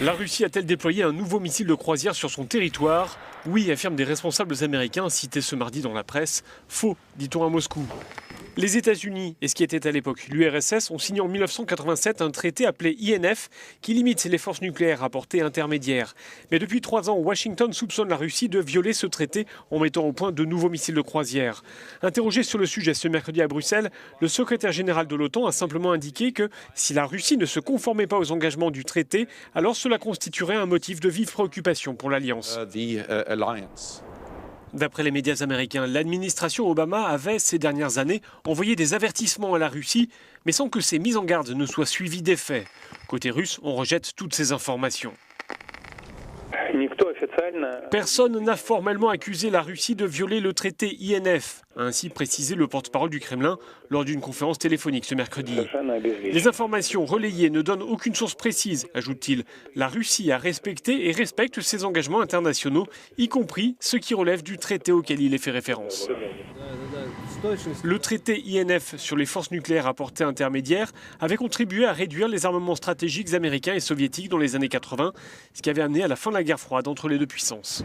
La Russie a-t-elle déployé un nouveau missile de croisière sur son territoire? Oui, affirment des responsables américains cités ce mardi dans la presse. Faux, dit-on à Moscou. Les États-Unis, et ce qui était à l'époque l'URSS, ont signé en 1987 un traité appelé INF qui limite les forces nucléaires à portée intermédiaire. Mais depuis 3 ans, Washington soupçonne la Russie de violer ce traité en mettant au point de nouveaux missiles de croisière. Interrogé sur le sujet ce mercredi à Bruxelles, le secrétaire général de l'OTAN a simplement indiqué que si la Russie ne se conformait pas aux engagements du traité, alors cela constituerait un motif de vive préoccupation pour l'Alliance. D'après les médias américains, l'administration Obama avait, ces dernières années, envoyé des avertissements à la Russie, mais sans que ces mises en garde ne soient suivies d'effets. Côté russe, on rejette toutes ces informations. Personne n'a formellement accusé la Russie de violer le traité INF, a ainsi précisé le porte-parole du Kremlin lors d'une conférence téléphonique ce mercredi. Les informations relayées ne donnent aucune source précise, ajoute-t-il. La Russie a respecté et respecte ses engagements internationaux, y compris ceux qui relèvent du traité auquel il est fait référence. Le traité INF sur les forces nucléaires à portée intermédiaire avait contribué à réduire les armements stratégiques américains et soviétiques dans les années 80, ce qui avait amené à la fin de la guerre froide entre les deux puissances.